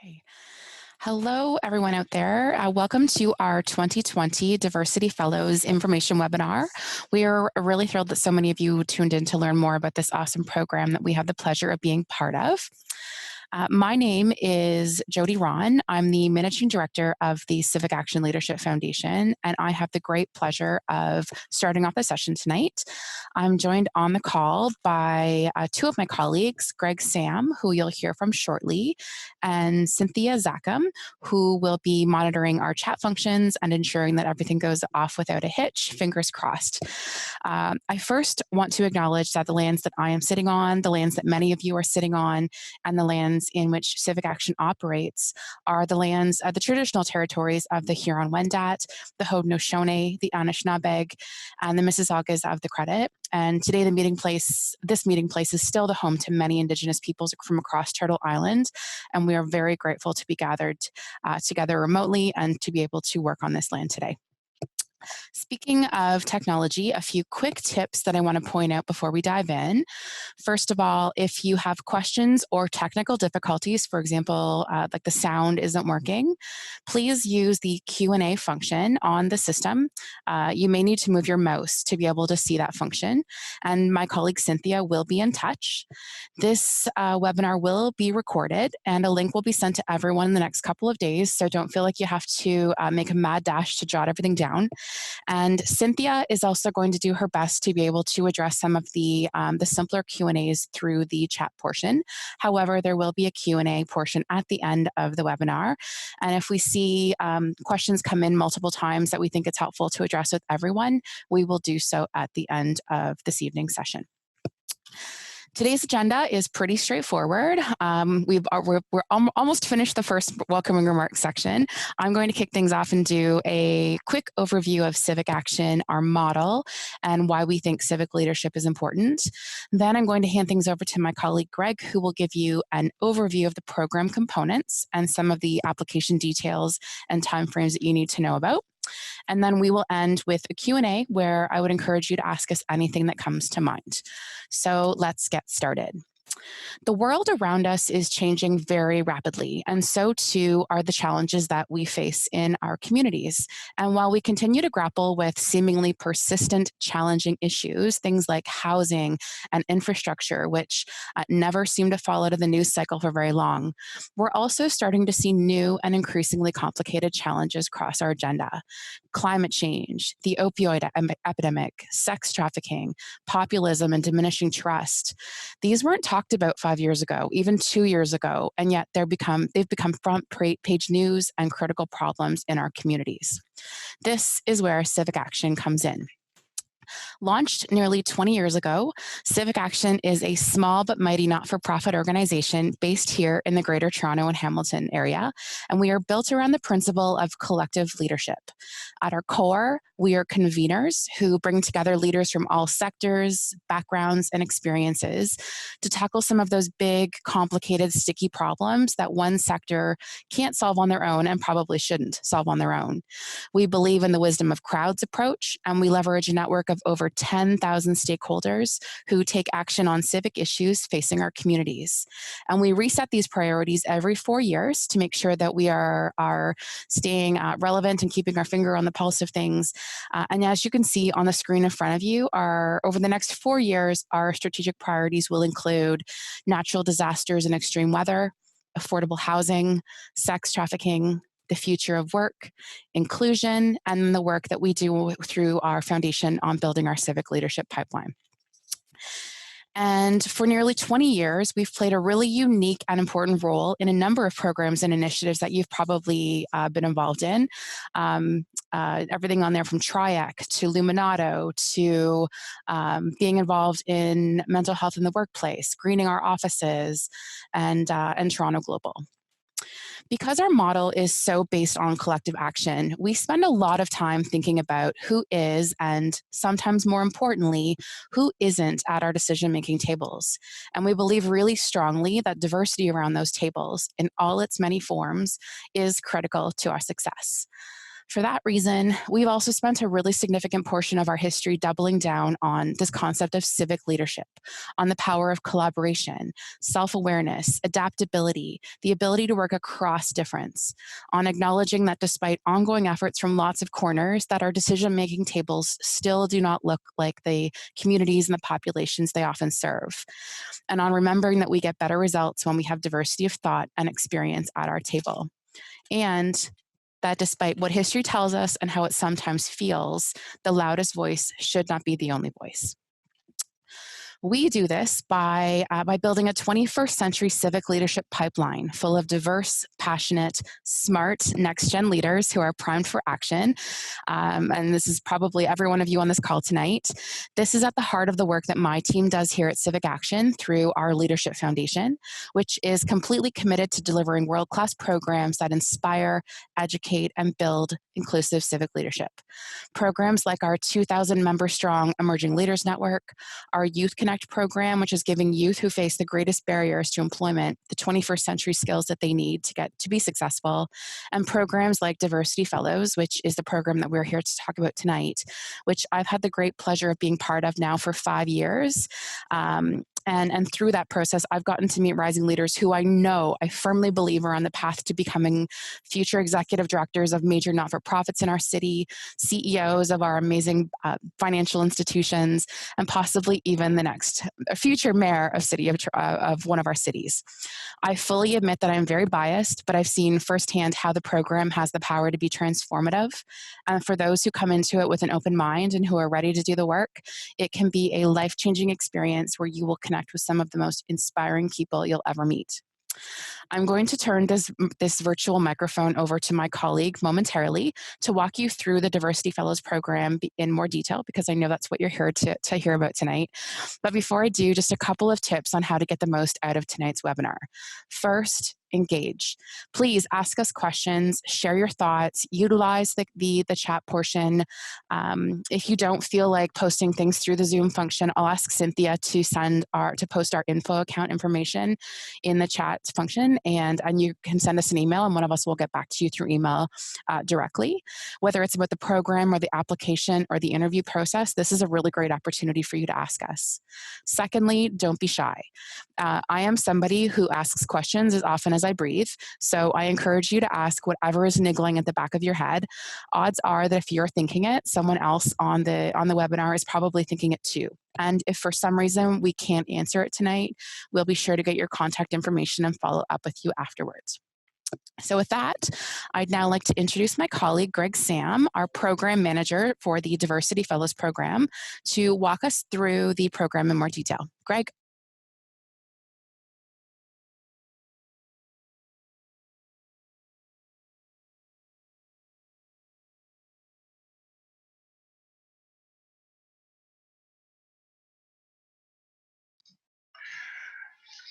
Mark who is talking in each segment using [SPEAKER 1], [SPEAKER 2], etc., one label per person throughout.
[SPEAKER 1] Okay. Hello, everyone out there. Welcome to our 2020 Diversity Fellows Information Webinar. We are really thrilled that so many of you tuned in to learn more about this awesome program that we have the pleasure of being part of. My name is Jody Ron. I'm the Managing Director of the CivicAction Leadership Foundation, and I have the great pleasure of starting off the session tonight. I'm joined on the call by two of my colleagues, Greg Sam, who you'll hear from shortly, and Cynthia Zackham, who will be monitoring our chat functions and ensuring that everything goes off without a hitch, fingers crossed. I first want to acknowledge that the lands that I am sitting on, the lands that many of you are sitting on, and the lands in which CivicAction operates are the lands, the traditional territories of the Huron-Wendat, the Haudenosaunee, the Anishinaabeg, and the Mississaugas of the Credit. And today, this meeting place is still the home to many Indigenous peoples from across Turtle Island, and we are very grateful to be gathered together remotely and to be able to work on this land today. Speaking of technology, a few quick tips that I want to point out before we dive in. First of all, if you have questions or technical difficulties, for example, like the sound isn't working, please use the Q&A function on the system. You may need to move your mouse to be able to see that function, and my colleague Cynthia will be in touch. This webinar will be recorded, and a link will be sent to everyone in the next couple of days, so don't feel like you have to make a mad dash to jot everything down. And Cynthia is also going to do her best to be able to address some of the simpler Q&As through the chat portion. However, there will be a Q&A portion at the end of the webinar. And if we see questions come in multiple times that we think it's helpful to address with everyone, we will do so at the end of this evening's session. Today's agenda is pretty straightforward. We're almost finished the first welcoming remarks section. I'm going to kick things off and do a quick overview of CivicAction, our model, and why we think civic leadership is important. Then I'm going to hand things over to my colleague Greg, who will give you an overview of the program components and some of the application details and timeframes that you need to know about. And then we will end with a Q&A where I would encourage you to ask us anything that comes to mind. So let's get started. The world around us is changing very rapidly, and so too are the challenges that we face in our communities. And while we continue to grapple with seemingly persistent, challenging issues, things like housing and infrastructure, which never seem to fall out of the news cycle for very long, we're also starting to see new and increasingly complicated challenges cross our agenda. Climate change, the opioid epidemic, sex trafficking, populism, and diminishing trust. These weren't talked about 5 years ago, even 2 years ago, and yet they've become front page news and critical problems in our communities. This is where CivicAction comes in. Launched nearly 20 years ago, CivicAction is a small but mighty not-for-profit organization based here in the Greater Toronto and Hamilton area, and we are built around the principle of collective leadership. At our core, we are conveners who bring together leaders from all sectors, backgrounds, and experiences to tackle some of those big, complicated, sticky problems that one sector can't solve on their own and probably shouldn't solve on their own. We believe in the wisdom of crowds approach, and we leverage a network of over 10,000 stakeholders who take action on civic issues facing our communities. And we reset these priorities every 4 years to make sure that we are staying relevant and keeping our finger on the pulse of things. And as you can see on the screen in front of you, over the next 4 years, our strategic priorities will include natural disasters and extreme weather, affordable housing, sex trafficking, the future of work, inclusion, and the work that we do through our foundation on building our civic leadership pipeline. And for nearly 20 years, we've played a really unique and important role in a number of programs and initiatives that you've probably been involved in. Everything on there from TRIAC to Luminato to being involved in mental health in the workplace, greening our offices, and Toronto Global. Because our model is so based on collective action, we spend a lot of time thinking about who is, and sometimes more importantly, who isn't at our decision-making tables. And we believe really strongly that diversity around those tables, in all its many forms, is critical to our success. For that reason, we've also spent a really significant portion of our history doubling down on this concept of civic leadership, on the power of collaboration, self awareness, adaptability, the ability to work across difference, on acknowledging that despite ongoing efforts from lots of corners, that our decision making tables still do not look like the communities and the populations they often serve, and on remembering that we get better results when we have diversity of thought and experience at our table. And that despite what history tells us and how it sometimes feels, the loudest voice should not be the only voice. We do this by building a 21st century civic leadership pipeline full of diverse, passionate, smart, next-gen leaders who are primed for action. And this is probably every one of you on this call tonight. This is at the heart of the work that my team does here at CivicAction through our Leadership Foundation, which is completely committed to delivering world-class programs that inspire, educate, and build inclusive civic leadership. Programs like our 2,000 member strong Emerging Leaders Network, our Youth Connect program, which is giving youth who face the greatest barriers to employment the 21st century skills that they need to be successful, and programs like Diversity Fellows, which is the program that we're here to talk about tonight, which I've had the great pleasure of being part of now for 5 years. And through that process, I've gotten to meet rising leaders who I firmly believe are on the path to becoming future executive directors of major not-for-profits in our city, CEOs of our amazing financial institutions, and possibly even the next future mayor of one of our cities. I fully admit that I'm very biased, but I've seen firsthand how the program has the power to be transformative. And for those who come into it with an open mind and who are ready to do the work, it can be a life-changing experience where you will connect with some of the most inspiring people you'll ever meet. I'm going to turn this virtual microphone over to my colleague momentarily to walk you through the Diversity Fellows program in more detail, because I know that's what you're here to hear about tonight. But before I do, just a couple of tips on how to get the most out of tonight's webinar. First, engage. Please ask us questions, share your thoughts, utilize the chat portion. If you don't feel like posting things through the Zoom function, I'll ask Cynthia to post our info account information in the chat function, and you can send us an email, and one of us will get back to you through email directly. Whether it's about the program or the application or the interview process, this is a really great opportunity for you to ask us. Secondly, don't be shy. I am somebody who asks questions as often as I breathe, so I encourage you to ask whatever is niggling at the back of your head. Odds are that if you're thinking it, someone else on the webinar is probably thinking it too. And if for some reason we can't answer it tonight, we'll be sure to get your contact information and follow up with you afterwards. So with that, I'd now like to introduce my colleague, Greg Sam, our program manager for the Diversity Fellows program, to walk us through the program in more detail. Greg?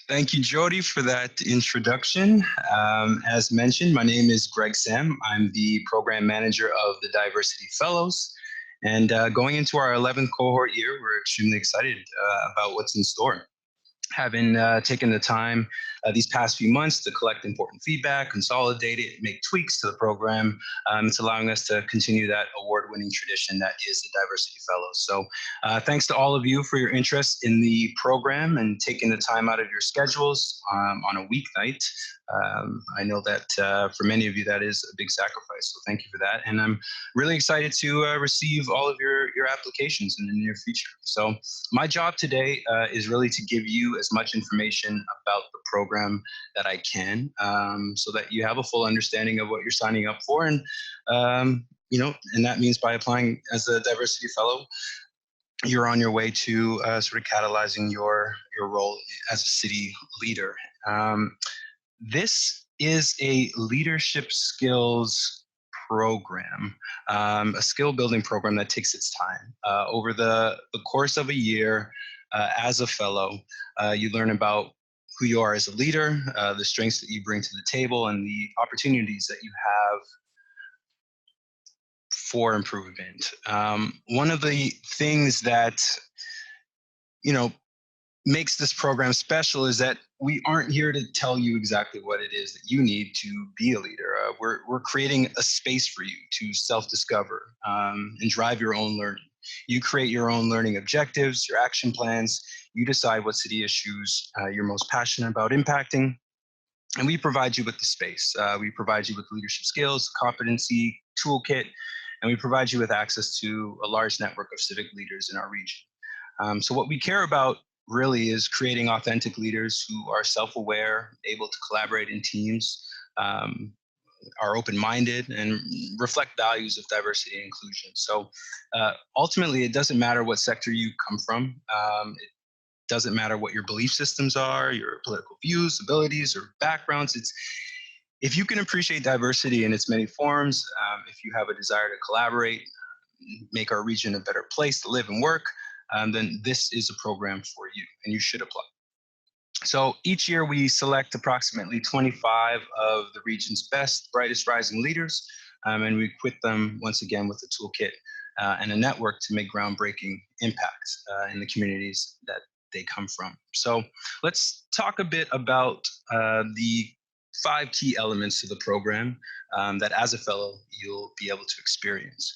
[SPEAKER 2] Thank you, Jody, for that introduction. As mentioned, my name is Greg Sam. I'm the program manager of the Diversity Fellows. And going into our 11th cohort year, we're extremely excited about what's in store. Having taken the time these past few months to collect important feedback, consolidate it, make tweaks to the program, it's allowing us to continue that award-winning tradition that is the Diversity Fellows. So thanks to all of you for your interest in the program and taking the time out of your schedules on a weeknight. I know that for many of you that is a big sacrifice, so thank you for that. And I'm really excited to receive all of your applications in the near future. So my job today is really to give you as much information about the program that I can, so that you have a full understanding of what you're signing up for. And and that means by applying as a Diversity Fellow, you're on your way to sort of catalyzing your role as a city leader. This is a leadership skills program, a skill building program that takes its time. Over the course of a year, as a fellow, you learn about who you are as a leader, the strengths that you bring to the table, and the opportunities that you have for improvement. One of the things that makes this program special is that we aren't here to tell you exactly what it is that you need to be a leader. We're creating a space for you to self-discover and drive your own learning. You create your own learning objectives, your action plans. You decide what city issues you're most passionate about impacting, and we provide you with the space. We provide you with leadership skills, competency toolkit, and we provide you with access to a large network of civic leaders in our region. So what we care about really is creating authentic leaders who are self-aware, able to collaborate in teams, um, are open-minded, and reflect values of diversity and inclusion. So ultimately, it doesn't matter what sector you come from. It doesn't matter what your belief systems are, your political views, abilities, or backgrounds. It's if you can appreciate diversity in its many forms, if you have a desire to collaborate, make our region a better place to live and work, then this is a program for you, and you should apply. So each year we select approximately 25 of the region's best, brightest rising leaders, and we equip them once again with a toolkit and a network to make groundbreaking impacts in the communities that they come from. So let's talk a bit about the 5 key elements to the program that as a fellow you'll be able to experience.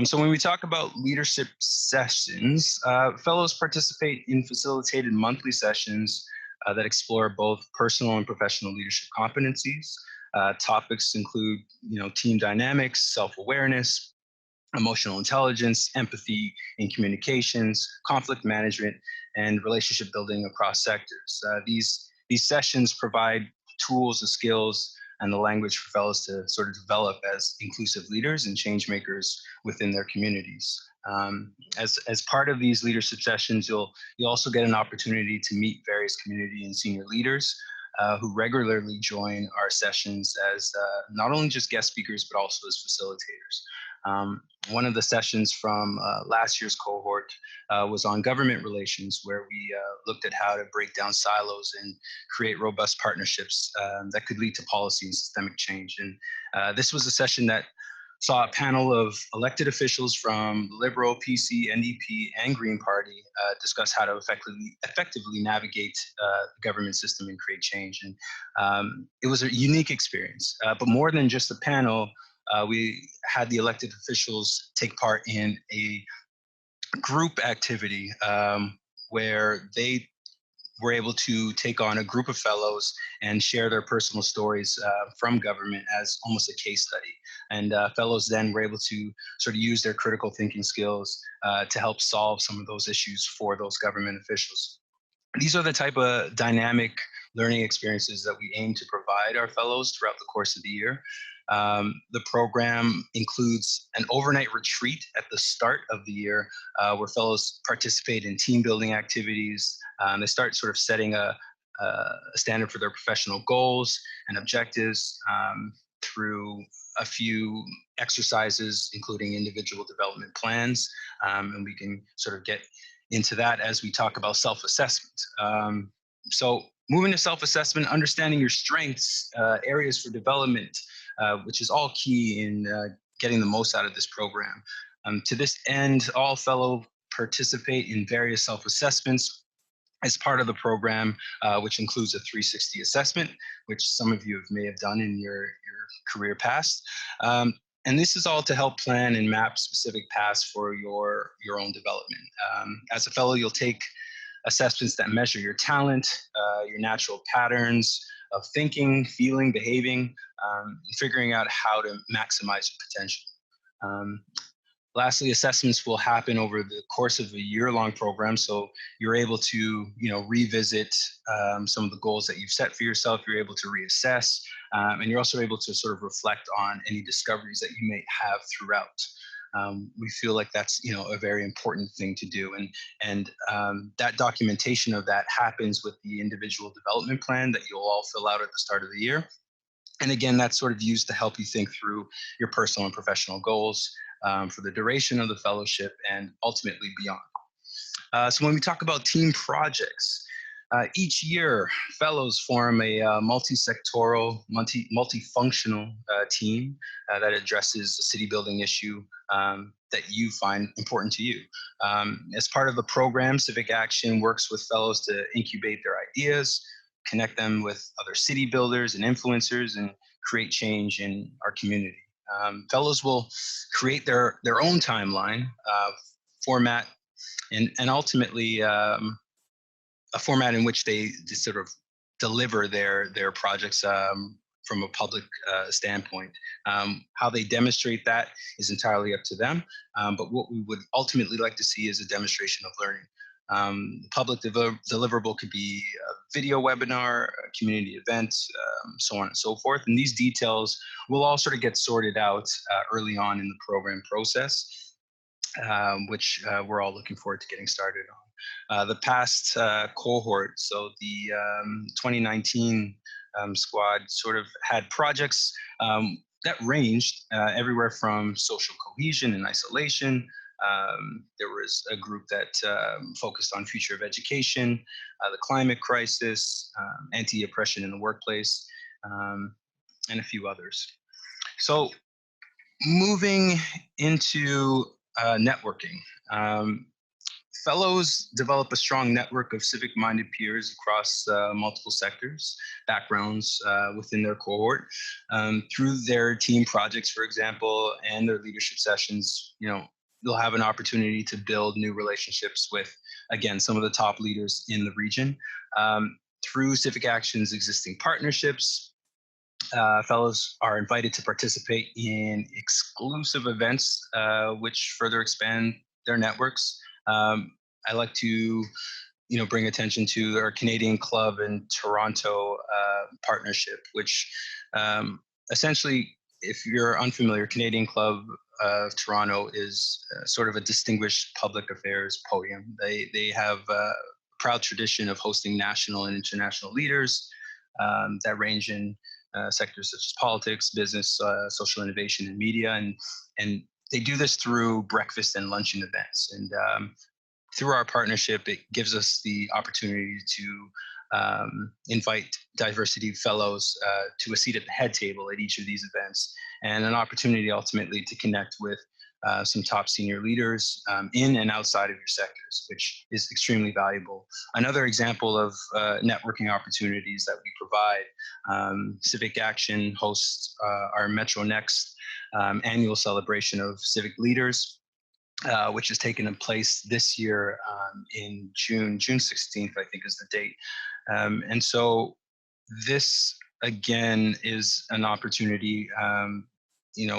[SPEAKER 2] So when we talk about leadership sessions, fellows participate in facilitated monthly sessions that explore both personal and professional leadership competencies. Topics include, team dynamics, self-awareness, emotional intelligence, empathy in communications, conflict management, and relationship building across sectors. These sessions provide tools and skills and the language for fellows to sort of develop as inclusive leaders and change makers within their communities. As part of these leadership sessions, you'll also get an opportunity to meet various community and senior leaders who regularly join our sessions as not only just guest speakers, but also as facilitators. One of the sessions from last year's cohort was on government relations, where we looked at how to break down silos and create robust partnerships that could lead to policy and systemic change. And this was a session that saw a panel of elected officials from the Liberal, PC, NDP, and Green Party discuss how to effectively navigate the government system and create change. And it was a unique experience. But more than just the panel, we had the elected officials take part in a group activity where they were able to take on a group of fellows and share their personal stories from government as almost a case study. And fellows then were able to sort of use their critical thinking skills to help solve some of those issues for those government officials. These are the type of dynamic learning experiences that we aim to provide our fellows throughout the course of the year. The program includes an overnight retreat at the start of the year where fellows participate in team building activities. They start sort of setting a standard for their professional goals and objectives through a few exercises, including individual development plans. And we can sort of get into that as we talk about self-assessment. So moving to self-assessment, understanding your strengths, areas for development, which is all key in getting the most out of this program. To this end, all fellow participate in various self-assessments as part of the program, which includes a 360 assessment, which some of you may have done in your career past. And this is all to help plan and map specific paths for your own development. As a fellow, you'll take assessments that measure your talent, your natural patterns of thinking, feeling, behaving, figuring out how to maximize your potential. Lastly, assessments will happen over the course of a year-long program, so you're able to, revisit some of the goals that you've set for yourself. You're able to reassess, and you're also able to sort of reflect on any discoveries that you may have throughout. We feel like that's, a very important thing to do, and that documentation of that happens with the individual development plan that you'll all fill out at the start of the year. And again, that's sort of used to help you think through your personal and professional goals for the duration of the fellowship and ultimately beyond. So when we talk about team projects, each year fellows form a multi-sectoral, multifunctional team that addresses a city building issue that you find important to you. As part of the program, CivicAction works with fellows to incubate their ideas, connect them with other city builders and influencers and create change in our community. Fellows will create their own timeline, format, and ultimately a format in which they just sort of deliver their projects from a public standpoint. How they demonstrate that is entirely up to them. But what we would ultimately like to see is a demonstration of learning. Public deliverable could be a video webinar, a community event, so on and so forth. And these details will all sort of get sorted out early on in the program process, which we're all looking forward to getting started on. The past cohort, so the 2019 squad, sort of had projects that ranged everywhere from social cohesion and isolation. There was a group that focused on future of education, the climate crisis, anti-oppression in the workplace, and a few others. So moving into networking. Fellows develop a strong network of civic-minded peers across multiple sectors, backgrounds within their cohort. Through their team projects, for example, and their leadership sessions, they'll have an opportunity to build new relationships with, again, some of the top leaders in the region. Through CivicAction's existing partnerships, fellows are invited to participate in exclusive events, which further expand their networks. I like to, bring attention to our Canadian Club in Toronto partnership, which essentially, if you're unfamiliar, Canadian Club of Toronto is sort of a distinguished public affairs podium. They have a proud tradition of hosting national and international leaders that range in sectors such as politics, business, social innovation, and media, and they do this through breakfast and luncheon events. And through our partnership, it gives us the opportunity to invite DiverseCity fellows to a seat at the head table at each of these events, and an opportunity ultimately to connect with some top senior leaders in and outside of your sectors, which is extremely valuable. Another example of networking opportunities that we provide, CivicAction hosts our Metro Next annual celebration of civic leaders, which has taken place this year in June 16th, I think is the date. And so this, again, is an opportunity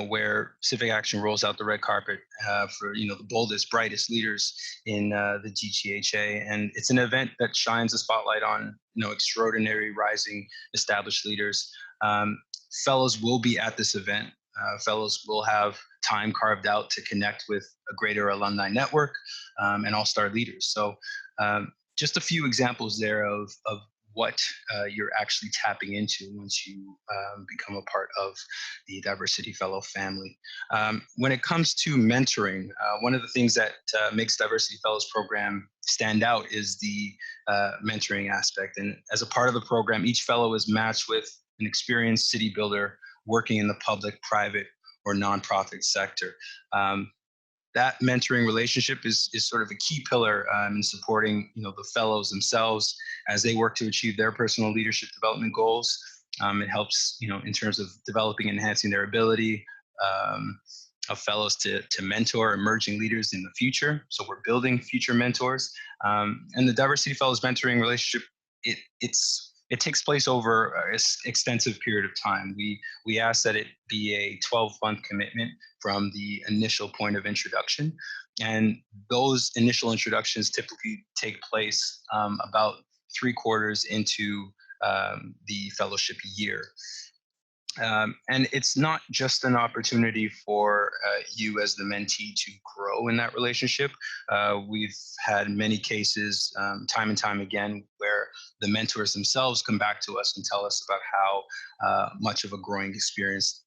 [SPEAKER 2] where CivicAction rolls out the red carpet for the boldest, brightest leaders in the GTHA, and it's an event that shines a spotlight on extraordinary, rising, established leaders. Fellows will be at this event. Fellows will have time carved out to connect with a greater alumni network and all-star leaders. So just a few examples there of what you're actually tapping into once you become a part of the DiverseCity Fellow family. When it comes to mentoring, one of the things that makes DiverseCity Fellows program stand out is the mentoring aspect. And as a part of the program, each fellow is matched with an experienced city builder working in the public, private, or nonprofit sector. That mentoring relationship is sort of a key pillar in supporting the fellows themselves as they work to achieve their personal leadership development goals. It helps in terms of developing and enhancing their ability of fellows to mentor emerging leaders in the future. So we're building future mentors, and the DiverseCity Fellows mentoring relationship. It takes place over an extensive period of time. We ask that it be a 12-month commitment from the initial point of introduction. And those initial introductions typically take place about 3/4 into the fellowship year. And it's not just an opportunity for you as the mentee to grow in that relationship. We've had many cases, time and time again, where the mentors themselves come back to us and tell us about how much of a growing experience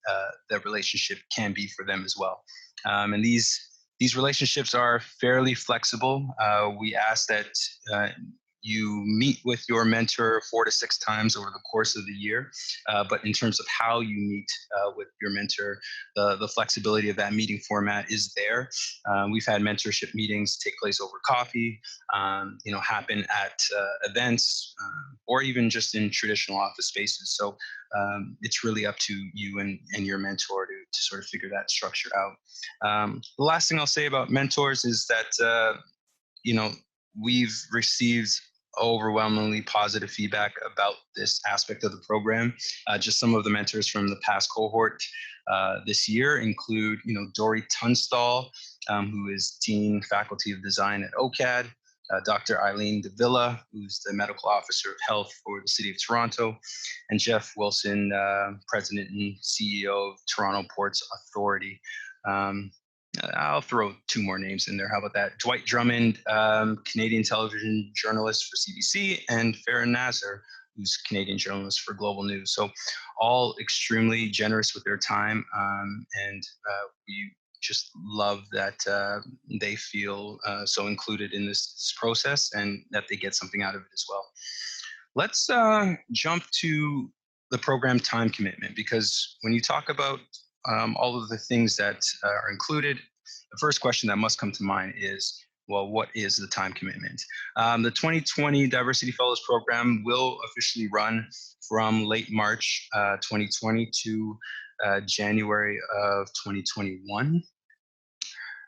[SPEAKER 2] that relationship can be for them as well. And these relationships are fairly flexible. We ask that you meet with your mentor 4 to 6 times over the course of the year. But in terms of how you meet with your mentor, the flexibility of that meeting format is there. We've had mentorship meetings take place over coffee, happen at events, or even just in traditional office spaces. So it's really up to you and your mentor to sort of figure that structure out. The last thing I'll say about mentors is that we've received overwhelmingly positive feedback about this aspect of the program. Just some of the mentors from the past cohort this year include, Dory Tunstall, who is Dean Faculty of Design at OCAD, Dr. Eileen Davila, who's the Medical Officer of Health for the City of Toronto, and Jeff Wilson, President and CEO of Toronto Ports Authority. I'll throw 2 more names in there. How about that? Dwight Drummond, Canadian television journalist for CBC, and Farah Nasser, who's Canadian journalist for Global News. So all extremely generous with their time, and we just love that they feel so included in this process and that they get something out of it as well. Let's jump to the program time commitment, because when you talk about all of the things that are included, the first question that must come to mind is, well, what is the time commitment? The 2020 DiverseCity Fellows Program will officially run from late March 2020 to January of 2021.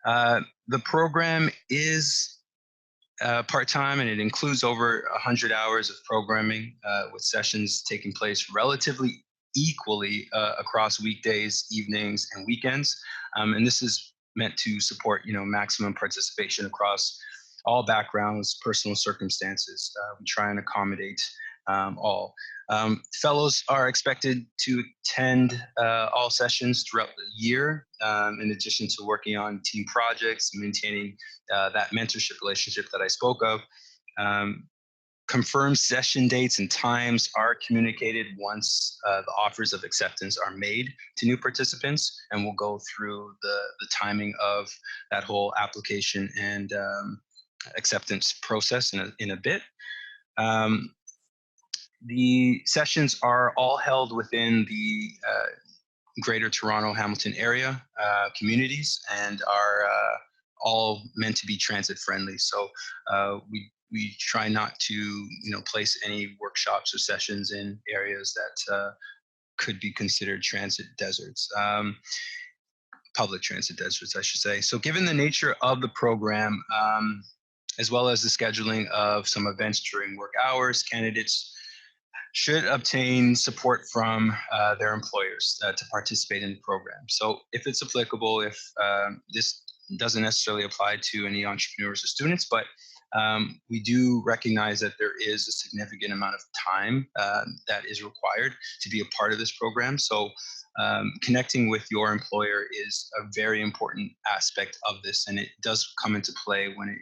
[SPEAKER 2] The program is part-time, and it includes over 100 hours of programming with sessions taking place relatively equally across weekdays, evenings, and weekends. And this is meant to support, maximum participation across all backgrounds, personal circumstances. We try and accommodate all. Fellows are expected to attend all sessions throughout the year, in addition to working on team projects, maintaining that mentorship relationship that I spoke of. Confirmed session dates and times are communicated once the offers of acceptance are made to new participants, and we'll go through the timing of that whole application and acceptance process in a bit. The sessions are all held within the Greater Toronto Hamilton area communities and are all meant to be transit friendly. So we try not to place any workshops or sessions in areas that could be considered transit deserts. Public transit deserts, I should say. So given the nature of the program, as well as the scheduling of some events during work hours, candidates should obtain support from their employers to participate in the program. So if it's applicable, if this doesn't necessarily apply to any entrepreneurs or students, but we do recognize that there is a significant amount of time that is required to be a part of this program. So connecting with your employer is a very important aspect of this, and it does come into play when it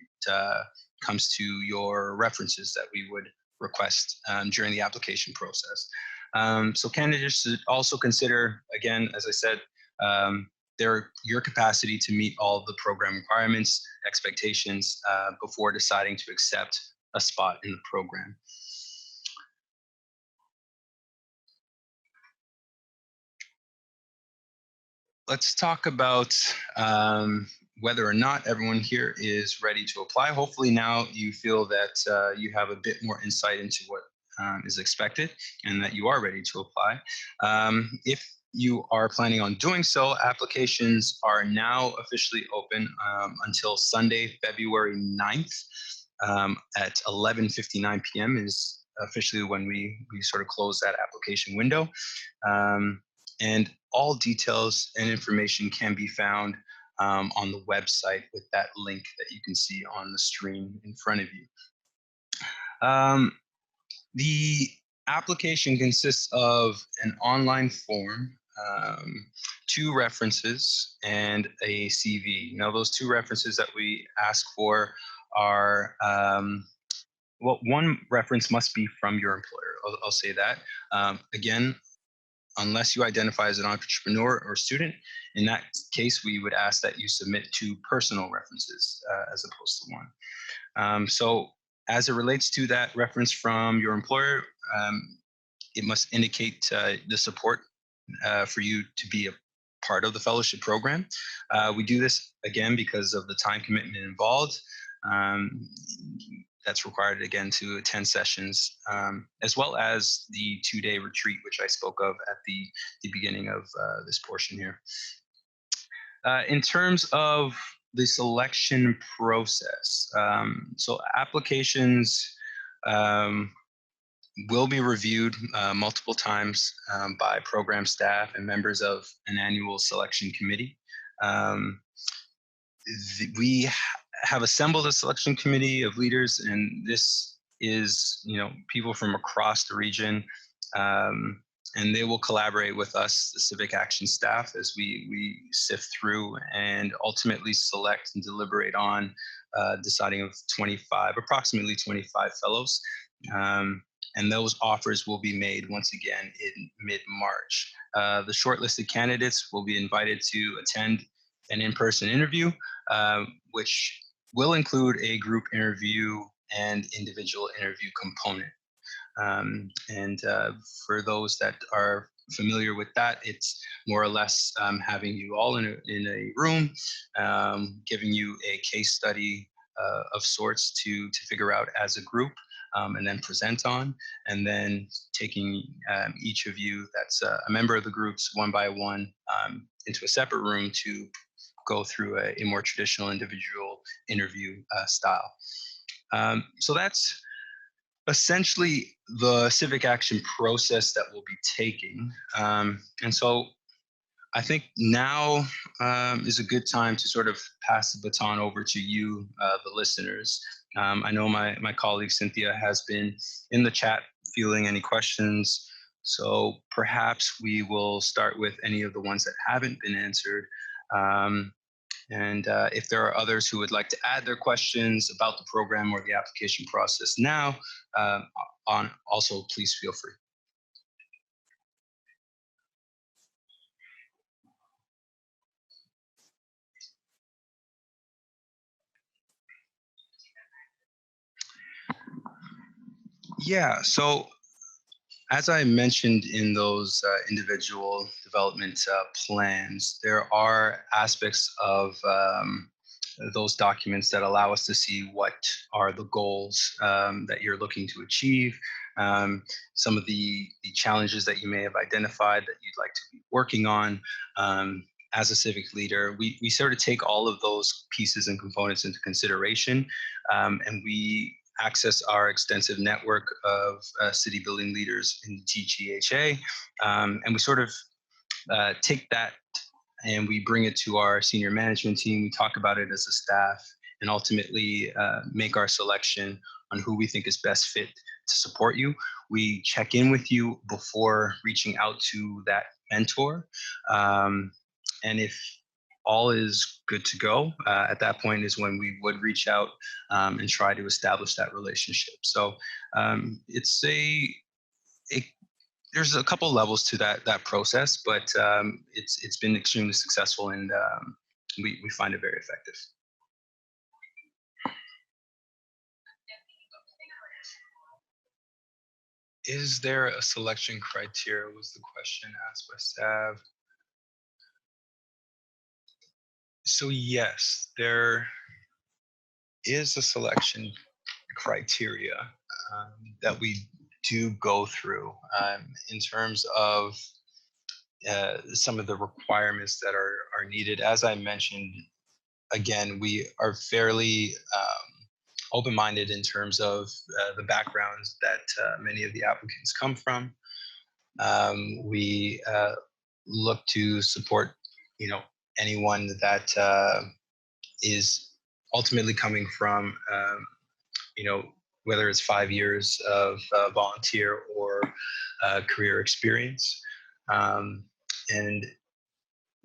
[SPEAKER 2] comes to your references that we would request during the application process. So candidates should also consider, again, as I said, your capacity to meet all of the program requirements, expectations before deciding to accept a spot in the program. Let's talk about whether or not everyone here is ready to apply. Hopefully now you feel that you have a bit more insight into what is expected and that you are ready to apply. If you are planning on doing so, applications are now officially open until Sunday, February 9th at 11:59 p.m. is officially when we sort of close that application window. And all details and information can be found on the website with that link that you can see on the screen in front of you. The application consists of an online form, 2 references, and a CV. Now, those 2 references that we ask for are, well, one reference must be from your employer. I'll say that. Again, unless you identify as an entrepreneur or student, in that case, we would ask that you submit 2 personal references as opposed to 1. So As it relates to that reference from your employer, it must indicate the support for you to be a part of the fellowship program. We do this again because of the time commitment involved. Um, that's required again to attend sessions, as well as the 2-day retreat, which I spoke of at the beginning of this portion here. In terms of the selection process, so applications will be reviewed multiple times by program staff and members of an annual selection committee. We have assembled a selection committee of leaders, and this is, people from across the region, and they will collaborate with us, the CivicAction staff, as we sift through and ultimately select and deliberate on deciding of approximately 25 fellows. And those offers will be made once again in mid-March. The shortlisted candidates will be invited to attend an in-person interview, which will include a group interview and individual interview component. And for those that are familiar with that, it's more or less having you all in a room, giving you a case study of sorts to figure out as a group, and then present on, and then taking each of you that's a member of the groups one by one into a separate room to go through a more traditional individual interview style. So that's essentially the CivicAction process that we'll be taking. And so I think now is a good time to sort of pass the baton over to you, the listeners. I know my colleague Cynthia has been in the chat fielding any questions. So perhaps we will start with any of the ones that haven't been answered. And if there are others who would like to add their questions about the program or the application process now, also please feel free. Yeah, so as I mentioned in those individual development plans, there are aspects of those documents that allow us to see what are the goals that you're looking to achieve, some of the challenges that you may have identified that you'd like to be working on. As a civic leader, we sort of take all of those pieces and components into consideration, and we access our extensive network of city building leaders in the TGHA, and we sort of take that and we bring it to our senior management team. We talk about it as a staff and ultimately make our selection on who we think is best fit to support you. We check in with you before reaching out to that mentor. And if all is good to go, at that point is when we would reach out and try to establish that relationship. So there's a couple levels to that process, but it's been extremely successful, and we find it very effective. Is there a selection criteria, was the question asked by staff. So yes, there is a selection criteria that we do go through in terms of some of the requirements that are needed. As I mentioned, again, we are fairly open-minded in terms of the backgrounds that many of the applicants come from. We look to support, anyone that is ultimately coming from, whether it's 5 years of volunteer or career experience, and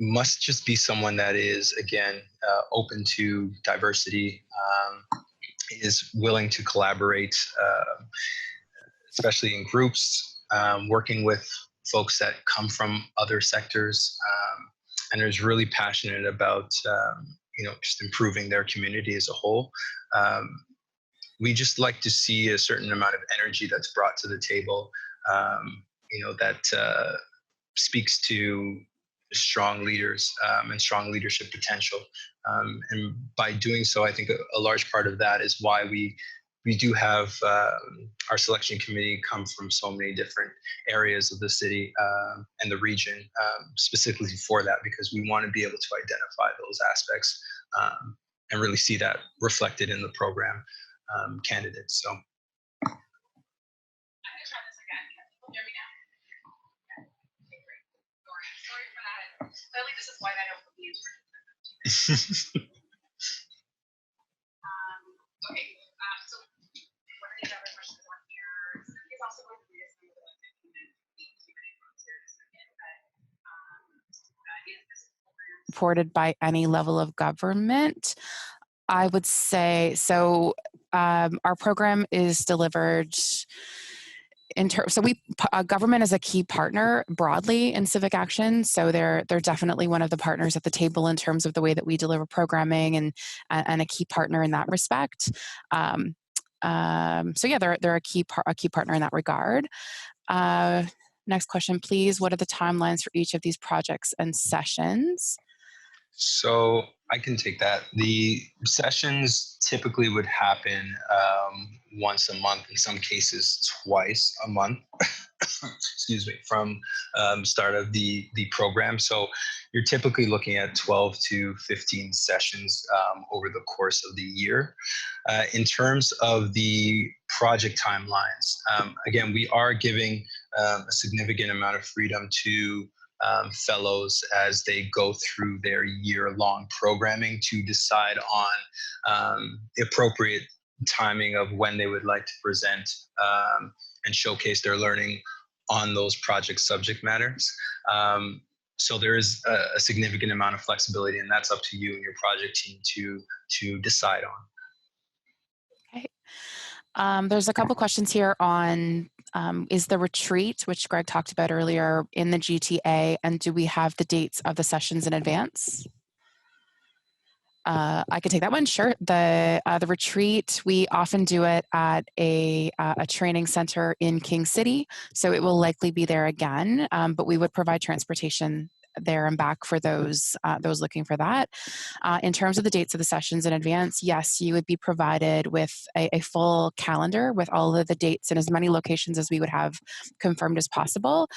[SPEAKER 2] must just be someone that is, again, open to diversity, is willing to collaborate, especially in groups, working with folks that come from other sectors, and is really passionate about, just improving their community as a whole. we just like to see a certain amount of energy that's brought to the table, that speaks to strong leaders and strong leadership potential. And by doing so, I think a large part of that is why we do have our selection committee come from so many different areas of the city and the region, specifically for that, because we want to be able to identify those aspects and really see that reflected in the program candidates. So.
[SPEAKER 1] Clearly, this is why I don't believe. Okay, so what are the other questions on here? He's also going to read us some of the ones that came in supported by any level of government. I would say so. Our program is delivered. So government is a key partner broadly in CivicAction. So they're definitely one of the partners at the table in terms of the way that we deliver programming and a key partner in that respect. So yeah, they're a key partner in that regard. Next question, please. What are the timelines for each of these projects and sessions?
[SPEAKER 2] So I can take that. The sessions typically would happen once a month, in some cases twice a month, excuse me, from start of the program. So you're typically looking at 12 to 15 sessions over the course of the year. In terms of the project timelines, again, we are giving a significant amount of freedom to fellows as they go through their year-long programming to decide on the appropriate timing of when they would like to present and showcase their learning on those project subject matters. So there is a significant amount of flexibility, and that's up to you and your project team to decide on.
[SPEAKER 1] Okay. There's a couple questions here on is the retreat, which Greg talked about earlier, in the GTA, and do we have the dates of the sessions in advance? I could take that one. Sure. The retreat, we often do it at a training center in King City, so it will likely be there again. But we would provide transportation there and back for those looking for that. In terms of the dates of the sessions in advance, yes, you would be provided with a full calendar with all of the dates and as many locations as we would have confirmed as possible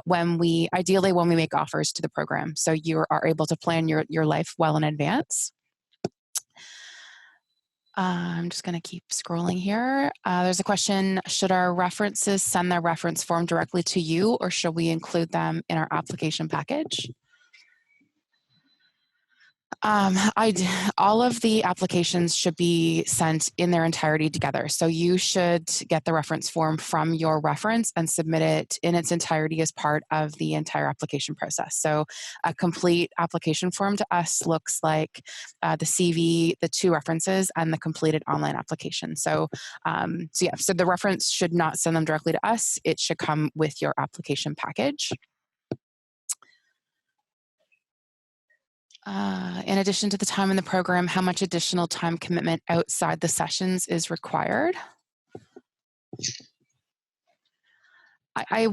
[SPEAKER 1] ideally when we make offers to the program. So you are able to plan your life well in advance. I'm just going to keep scrolling here. There's a question, should our references send their reference form directly to you, or should we include them in our application package? All of the applications should be sent in their entirety together. So you should get the reference form from your reference and submit it in its entirety as part of the entire application process. So a complete application form to us looks like the CV, the 2 references, and the completed online application. So the reference should not send them directly to us. It should come with your application package. In addition to the time in the program, how much additional time commitment outside the sessions is required? I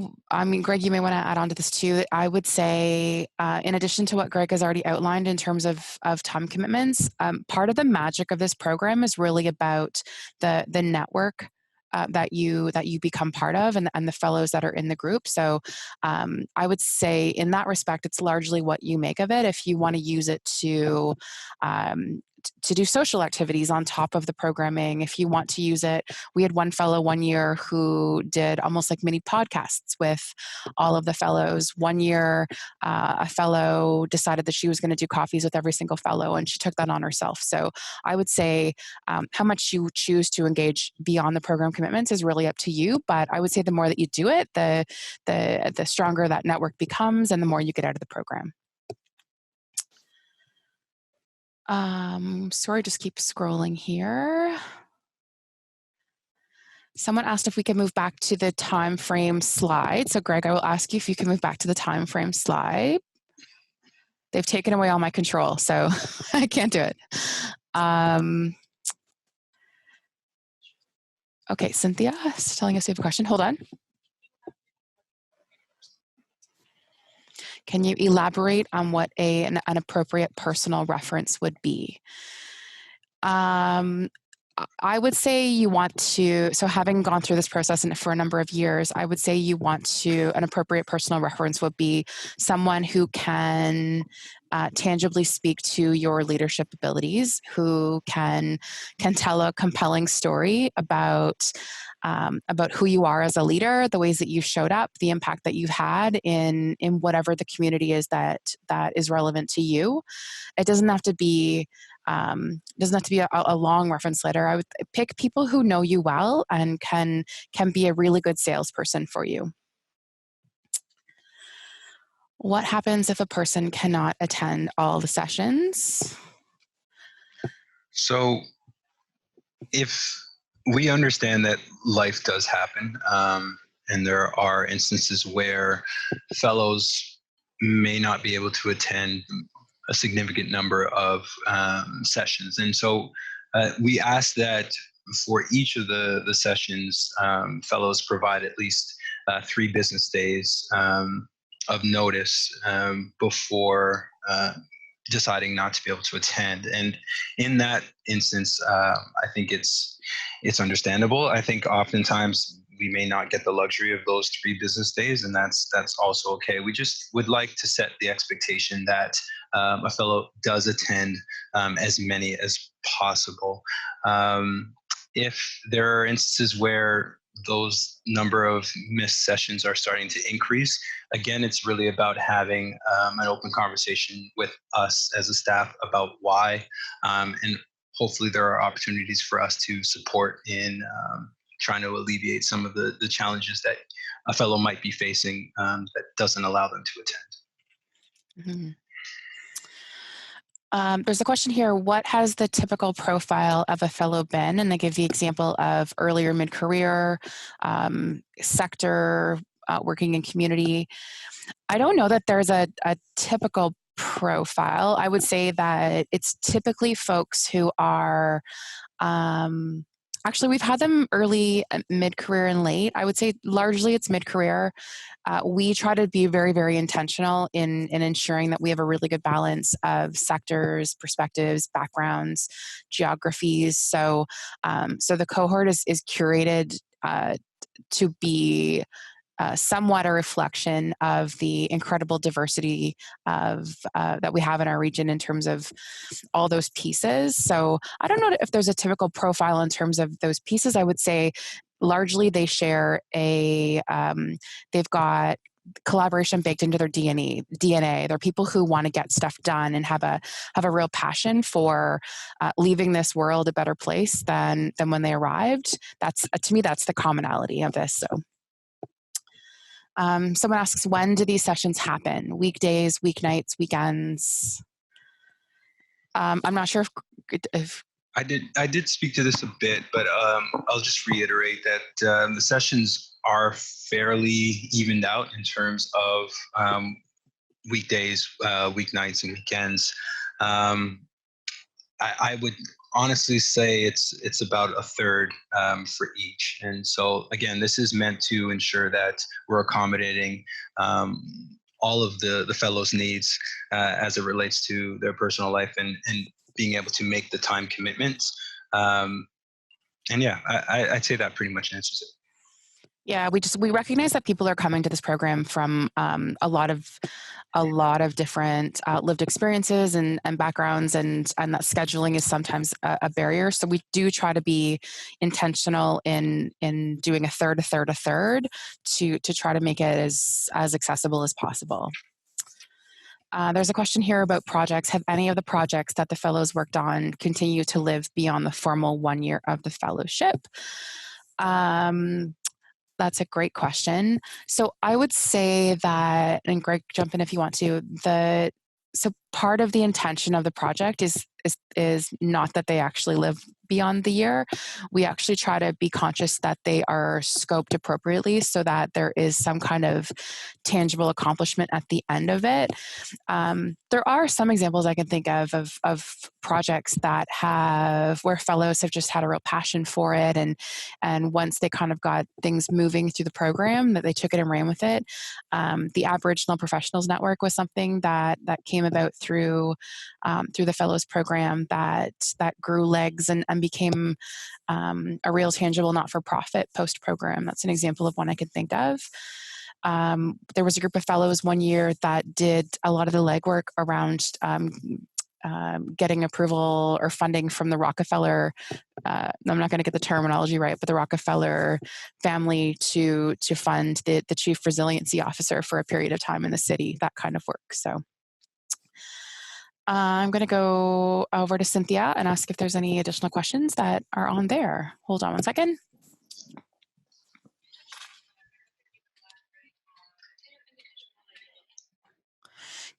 [SPEAKER 1] mean, Greg, you may want to add on to this too. I would say, in addition to what Greg has already outlined in terms of time commitments, part of the magic of this program is really about the network that you become part of and the fellows that are in the group. So I would say in that respect, it's largely what you make of it. If you want to use it to do social activities on top of the programming, if you want to use it. We had one fellow one year who did almost like mini podcasts with all of the fellows. One year, a fellow decided that she was going to do coffees with every single fellow, and she took that on herself. So I would say how much you choose to engage beyond the program commitments is really up to you. But I would say the more that you do it, the stronger that network becomes and the more you get out of the program. Sorry, just keep scrolling here. Someone asked if we could move back to the time frame slide. So Greg, I will ask you if you can move back to the time frame slide. They've taken away all my control, so I can't do it. Okay, Cynthia is telling us you have a question. Hold on. Can you elaborate on what an appropriate personal reference would be? I would say you want to, so having gone through this process for a number of years, I would say you want to, an appropriate personal reference would be someone who can tangibly speak to your leadership abilities, who can tell a compelling story about who you are as a leader, the ways that you showed up, the impact that you've had in whatever the community is that is relevant to you. It doesn't have to be a long reference letter. I would pick people who know you well and can be a really good salesperson for you. What happens if a person cannot attend all the sessions?
[SPEAKER 2] So if we understand that life does happen, and there are instances where fellows may not be able to attend a significant number of sessions. And so we ask that for each of the sessions, fellows provide at least 3 business days of notice before deciding not to be able to attend. And in that instance, I think it's understandable. I think oftentimes we may not get the luxury of those 3 business days, and that's also okay. We just would like to set the expectation that a fellow does attend as many as possible. If there are instances where those number of missed sessions are starting to increase, again, it's really about having an open conversation with us as a staff about why, and hopefully there are opportunities for us to support in trying to alleviate some of the challenges that a fellow might be facing that doesn't allow them to attend.
[SPEAKER 1] Mm-hmm. There's a question here, what has the typical profile of a fellow been? And they give the example of earlier mid-career, sector, working in community. I don't know that there's a typical profile. I would say that it's typically folks who are, actually we've had them early, mid-career and late. I would say largely it's mid-career. We try to be very, very intentional in ensuring that we have a really good balance of sectors, perspectives, backgrounds, geographies. So the cohort is curated to be somewhat a reflection of the incredible diversity of that we have in our region in terms of all those pieces. So I don't know if there's a typical profile in terms of those pieces. I would say largely they share they've got collaboration baked into their DNA. They're people who want to get stuff done and have a real passion for leaving this world a better place than when they arrived. That's to me, that's the commonality of this. So. Someone asks, when do these sessions happen? Weekdays, weeknights, weekends? I'm not sure if
[SPEAKER 2] I did speak to this a bit, but I'll just reiterate that the sessions are fairly evened out in terms of weekdays, weeknights, and weekends. I would honestly say it's about a third for each. And so again, this is meant to ensure that we're accommodating all of the fellows' needs as it relates to their personal life and being able to make the time commitments. And yeah, I'd say that pretty much answers it.
[SPEAKER 1] Yeah, we recognize that people are coming to this program from a lot of different lived experiences and backgrounds, and that scheduling is sometimes a barrier. So we do try to be intentional in doing a third to try to make it as accessible as possible. There's a question here about projects. Have any of the projects that the fellows worked on continue to live beyond the formal 1 year of the fellowship? That's a great question. So I would say that, and Greg, jump in if you want to, so part of the intention of the project is not that they actually live beyond the year. We actually try to be conscious that they are scoped appropriately so that there is some kind of tangible accomplishment at the end of it. There are some examples I can think of projects that have where fellows have just had a real passion for it, and once they kind of got things moving through the program, that they took it and ran with it. The Aboriginal Professionals Network was something that came about through the fellows program that grew legs and became a real tangible not-for-profit post-program. That's an example of one I could think of. There was a group of fellows one year that did a lot of the legwork around getting approval or funding from the Rockefeller. I'm not going to get the terminology right, but the Rockefeller family to fund the chief resiliency officer for a period of time in the city. That kind of work. So I'm going to go over to Cynthia and ask if there's any additional questions that are on there. Hold on one second.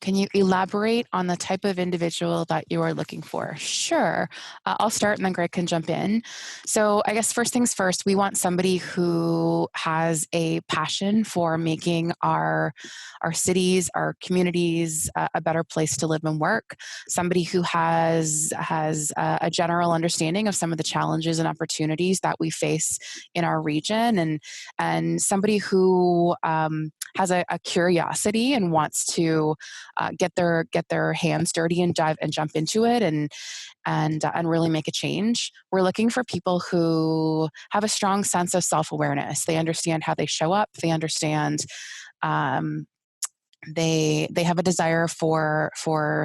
[SPEAKER 1] Can you elaborate on the type of individual that you are looking for? Sure. I'll start and then Greg can jump in. So I guess first things first, we want somebody who has a passion for making our cities, our communities a better place to live and work. Somebody who has a general understanding of some of the challenges and opportunities that we face in our region, and somebody who has a curiosity and wants to get their hands dirty and dive and jump into it and really make a change. We're looking for people who have a strong sense of self-awareness. They understand how they show up. They understand they have a desire for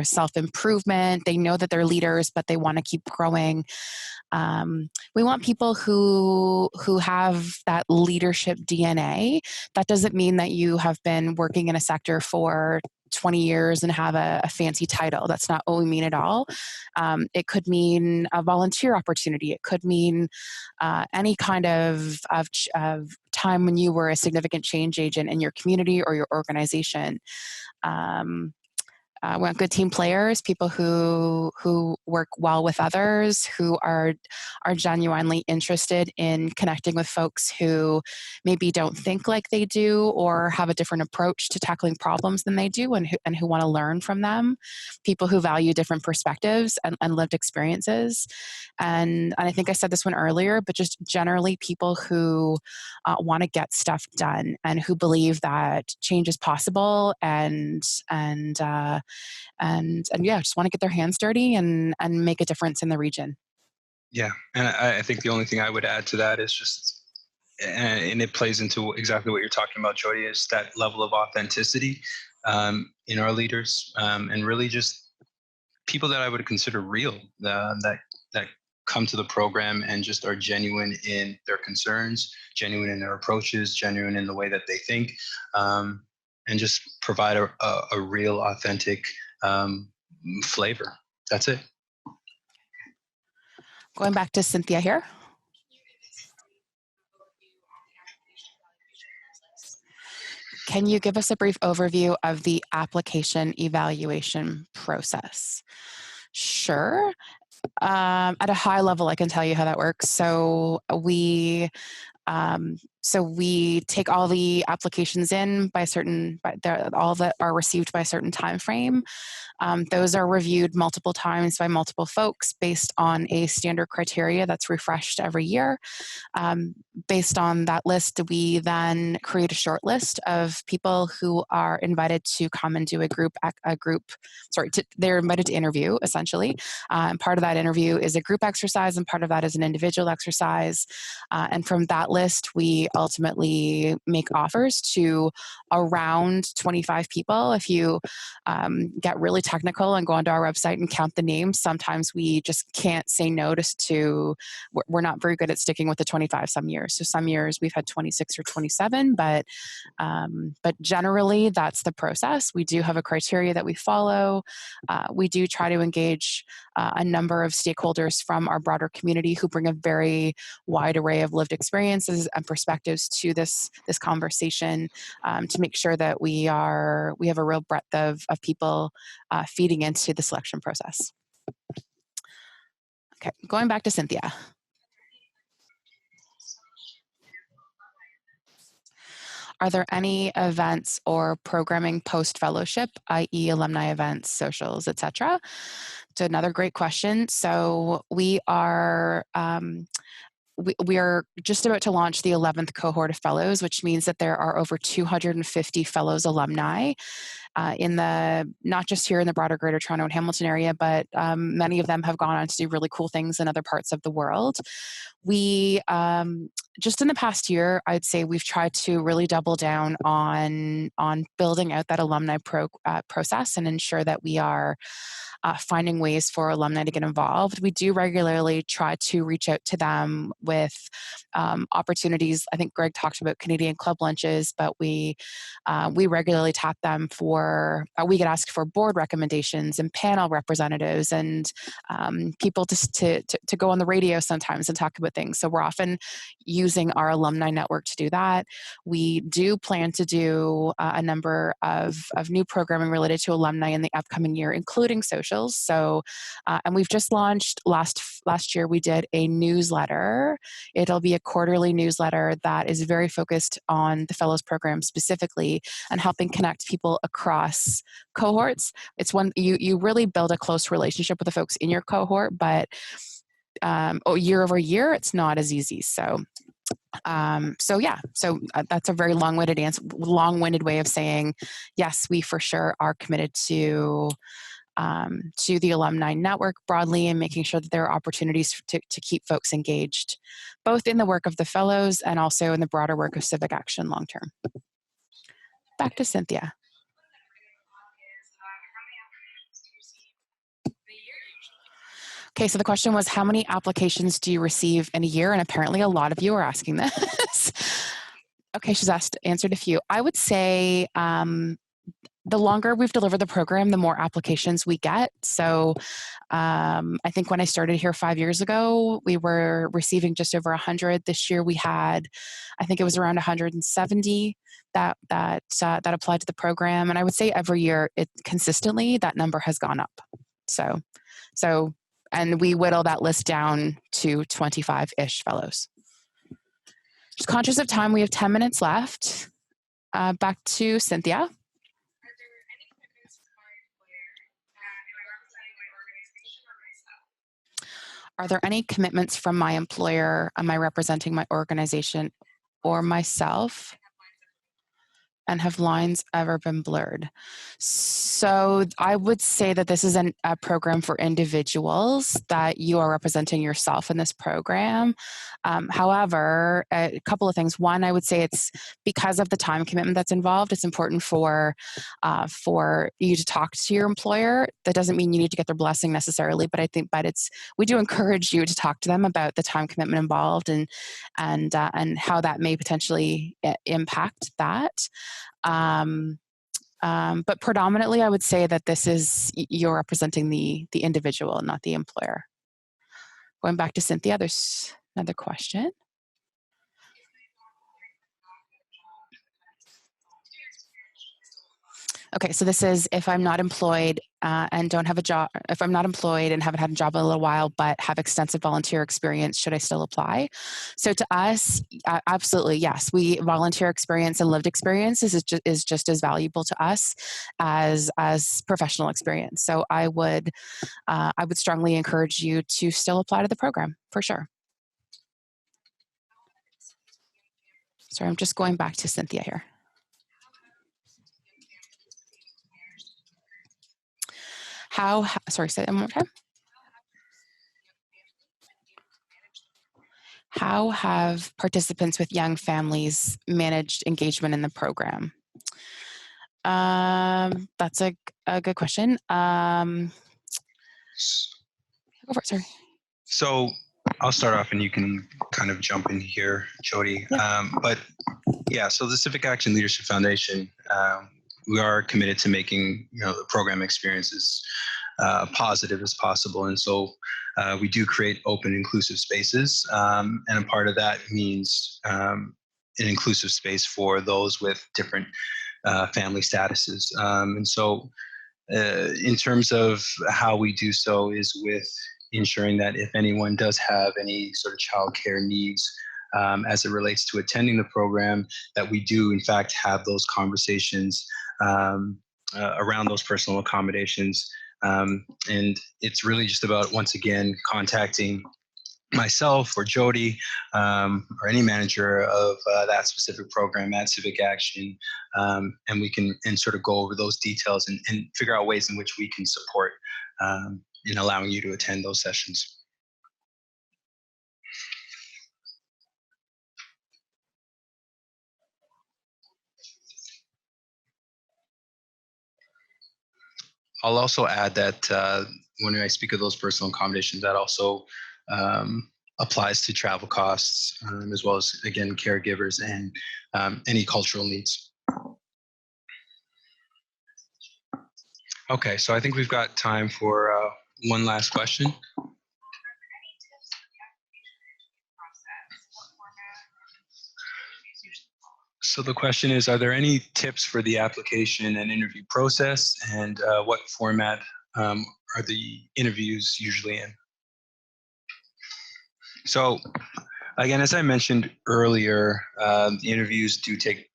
[SPEAKER 1] self-improvement. They know that they're leaders, but they want to keep growing. We want people who have that leadership DNA. That doesn't mean that you have been working in a sector for 20 years and have a fancy title. That's not what we mean at all. It could mean a volunteer opportunity. It could mean any kind of time when you were a significant change agent in your community or your organization. We want good team players, people who work well with others, who are genuinely interested in connecting with folks who maybe don't think like they do or have a different approach to tackling problems than they do, and who want to learn from them. People who value different perspectives and lived experiences. And I think I said this one earlier, but just generally people who want to get stuff done and who believe that change is possible and yeah, just want to get their hands dirty and make a difference in the region.
[SPEAKER 2] Yeah, and I think the only thing I would add to that is just, and it plays into exactly what you're talking about, Jody, is that level of authenticity in our leaders, and really just people that I would consider real, that come to the program and just are genuine in their concerns, genuine in their approaches, genuine in the way that they think, and just provide a real, authentic flavor. That's it.
[SPEAKER 1] Going back to Cynthia here. Can you give us a brief overview of the application evaluation process? Sure. At a high level, I can tell you how that works. So we take all the applications in all that are received by a certain time frame. Those are reviewed multiple times by multiple folks based on a standard criteria that's refreshed every year. Based on that list, we then create a short list of people who are invited to come and do they're invited to interview, essentially. And part of that interview is a group exercise, and part of that is an individual exercise. And from that list, we ultimately make offers to around 25 people. If you get really technical and go onto our website and count the names, sometimes we just can't say no to we're not very good at sticking with the 25 some years. So some years we've had 26 or 27, but generally that's the process. We do have a criteria that we follow. We do try to engage a number of stakeholders from our broader community who bring a very wide array of lived experiences and perspectives perspectives to this conversation, to make sure that we have a real breadth of people feeding into the selection process. Okay, going back to Cynthia. Are there any events or programming post-fellowship, i.e. alumni events, socials, etc.? It's another great question. So we are we are just about to launch the 11th cohort of fellows, which means that there are over 250 fellows alumni in the, not just here in the broader Greater Toronto and Hamilton area, but many of them have gone on to do really cool things in other parts of the world. We, just in the past year, I'd say we've tried to really double down on building out that alumni process and ensure that we are finding ways for alumni to get involved. We do regularly try to reach out to them with opportunities. I think Greg talked about Canadian club lunches, but we regularly tap them for, we get asked for board recommendations and panel representatives and people to go on the radio sometimes and talk about things. So we're often using our alumni network to do that. We do plan to do a number of new programming related to alumni in the upcoming year, including socials. So, and we've just launched last year, we did a newsletter. It'll be a quarterly newsletter that is very focused on the Fellows Program specifically and helping connect people across cohorts. It's one, you really build a close relationship with the folks in your cohort, but year over year, it's not as easy. So that's a very long-winded way of saying, yes, we for sure are committed to the alumni network broadly and making sure that there are opportunities to keep folks engaged, both in the work of the fellows and also in the broader work of CivicAction long-term. Back to Cynthia. Okay, so the question was, how many applications do you receive in a year? And apparently a lot of you are asking this. Okay, she's answered a few. I would say the longer we've delivered the program, the more applications we get. So I think when I started here 5 years ago, we were receiving just over 100. This year we had, I think it was around 170 that applied to the program. And I would say every year, consistently, that number has gone up. So, and we whittle that list down to 25-ish fellows. Just conscious of time, we have 10 minutes left. Back to Cynthia. Are there any commitments from my employer? Am I representing my organization or myself? And have lines ever been blurred? So I would say that this is a program for individuals, that you are representing yourself in this program. However, a couple of things. One, I would say it's because of the time commitment that's involved, it's important for you to talk to your employer. That doesn't mean you need to get their blessing necessarily, but we do encourage you to talk to them about the time commitment involved and how that may potentially impact that. But predominantly, I would say that you're representing the individual, not the employer. Going back to Cynthia, there's another question. Okay, so this is, if I'm not employed and don't have a job, if I'm not employed and haven't had a job in a little while, but have extensive volunteer experience, should I still apply? So to us, absolutely, yes. Volunteer experience and lived experience is just as valuable to us as professional experience. So I would strongly encourage you to still apply to the program, for sure. Sorry, I'm just going back to Cynthia here. Sorry, say that one more time. How have participants with young families managed engagement in the program? That's a good question. Go for it, sorry.
[SPEAKER 2] So I'll start off and you can kind of jump in here, Jody.
[SPEAKER 1] Yeah.
[SPEAKER 2] So the CivicAction Leadership Foundation, we are committed to making the program experiences positive as possible, and so we do create open, inclusive spaces, and a part of that means an inclusive space for those with different family statuses. And so in terms of how we do so is with ensuring that if anyone does have any sort of childcare needs as it relates to attending the program, that we do in fact have those conversations around those personal accommodations. And it's really just about, once again, contacting myself or Jody or any manager of that specific program at CivicAction, and we can sort of go over those details and figure out ways in which we can support in allowing you to attend those sessions. I'll also add that when I speak of those personal accommodations, that also applies to travel costs, as well as, again, caregivers and any cultural needs. Okay, so I think we've got time for one last question. So the question is, are there any tips for the application and interview process, and what format are the interviews usually in? So again, as I mentioned earlier, the interviews do take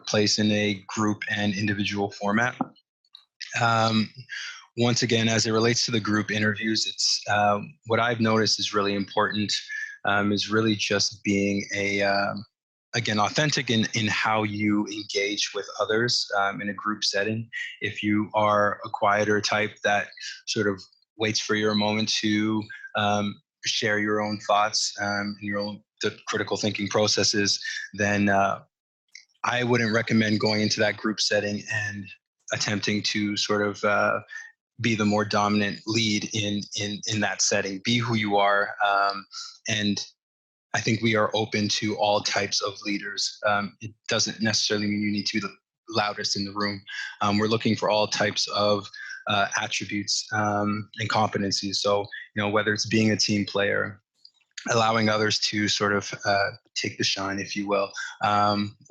[SPEAKER 2] place in a group and individual format. Once again, as it relates to the group interviews, it's what I've noticed is really important is really just being again, authentic in how you engage with others in a group setting. If you are a quieter type that sort of waits for your moment to share your own thoughts and your own critical thinking processes, then I wouldn't recommend going into that group setting and attempting to sort of be the more dominant lead in that setting. Be who you are, and I think we are open to all types of leaders. It doesn't necessarily mean you need to be the loudest in the room. We're looking for all types of attributes and competencies. So, whether it's being a team player, allowing others to sort of take the shine, if you will,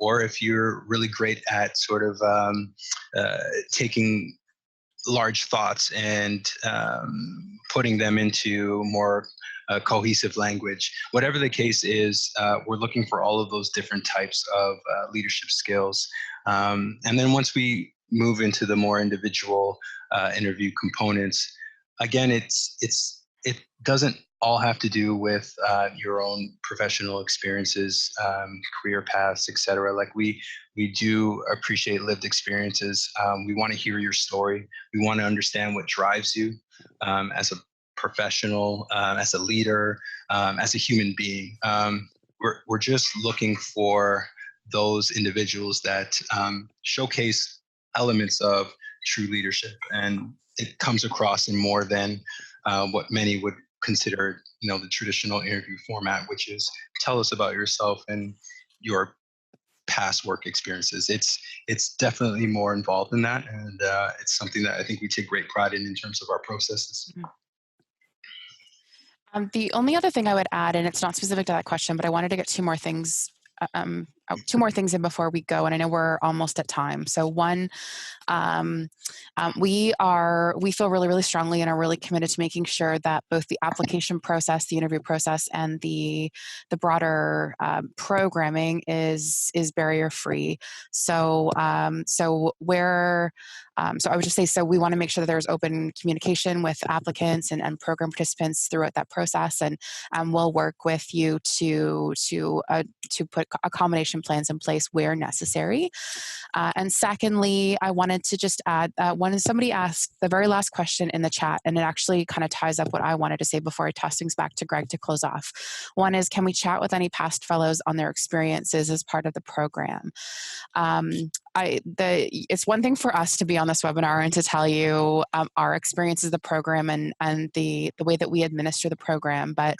[SPEAKER 2] or if you're really great at sort of taking large thoughts and putting them into more cohesive language. Whatever the case is, we're looking for all of those different types of leadership skills. And then once we move into the more individual interview components, again, it doesn't all have to do with your own professional experiences, career paths, etc. Like we do appreciate lived experiences. We want to hear your story. We want to understand what drives you as a professional, as a leader, as a human being. We're just looking for those individuals that showcase elements of true leadership, and it comes across in more than what many would consider, the traditional interview format, which is tell us about yourself and your past work experiences. It's definitely more involved in that, and it's something that I think we take great pride in terms of our processes.
[SPEAKER 1] The only other thing I would add, and it's not specific to that question, but I wanted to get two more things in before we go, and I know we're almost at time. So one, we feel really, really strongly and are really committed to making sure that both the application process, the interview process, and the broader programming is barrier free. So so I would just say, so we want to make sure that there's open communication with applicants and program participants throughout that process, and we'll work with you to put accommodation plans in place where necessary. And secondly, I wanted to just add, when somebody asked the very last question in the chat, and it actually kind of ties up what I wanted to say before I toss things back to Greg to close off. One is, can we chat with any past fellows on their experiences as part of the program? It's one thing for us to be on this webinar and to tell you our experiences of the program and the way that we administer the program, but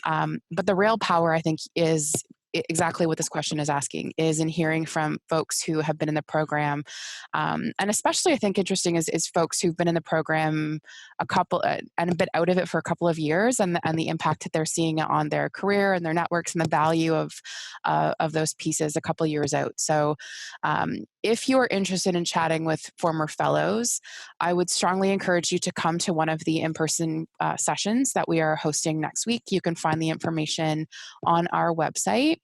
[SPEAKER 1] the real power, I think, is exactly what this question is asking, is in hearing from folks who have been in the program. And especially I think interesting is folks who've been in the program a couple and a bit out of it for a couple of years, and the impact that they're seeing on their career and their networks and the value of those pieces a couple of years out. So if you're interested in chatting with former fellows, I would strongly encourage you to come to one of the in-person sessions that we are hosting next week. You can find the information on our website.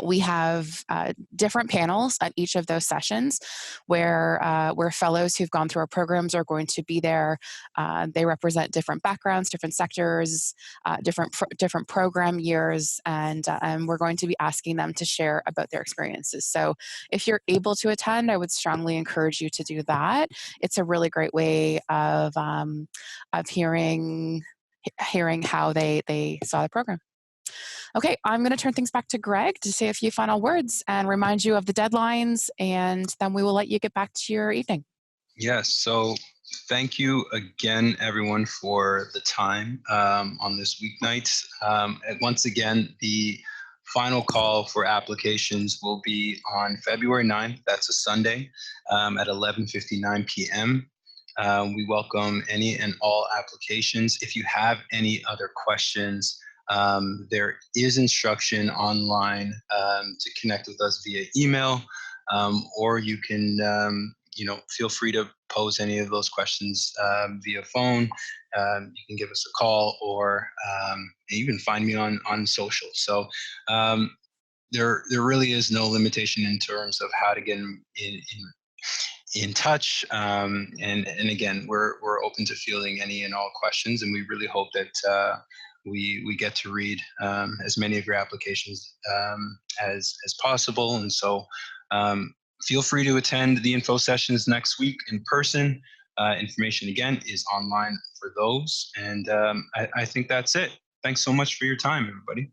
[SPEAKER 1] We have different panels at each of those sessions where fellows who've gone through our programs are going to be there. They represent different backgrounds, different sectors, different program years, and we're going to be asking them to share about their experiences. So if you're able to attend, I would strongly encourage you to do that. It's a really great way of hearing how they saw the program. Okay, I'm going to turn things back to Greg to say a few final words and remind you of the deadlines, and then we will let you get back to your evening.
[SPEAKER 2] Yes. So thank you again, everyone, for the time on this weeknight. And once again, the final call for applications will be on February 9th. That's a Sunday at 11:59 p.m. We welcome any and all applications. If you have any other questions, there is instruction online to connect with us via email, or you can, feel free to pose any of those questions via phone. You can give us a call, or even find me on social. So there really is no limitation in terms of how to get in touch. And again, we're open to fielding any and all questions, and we really hope that we get to read as many of your applications as possible. And so feel free to attend the info sessions next week in person. Information again is online for those. And I think that's it. Thanks so much for your time, everybody.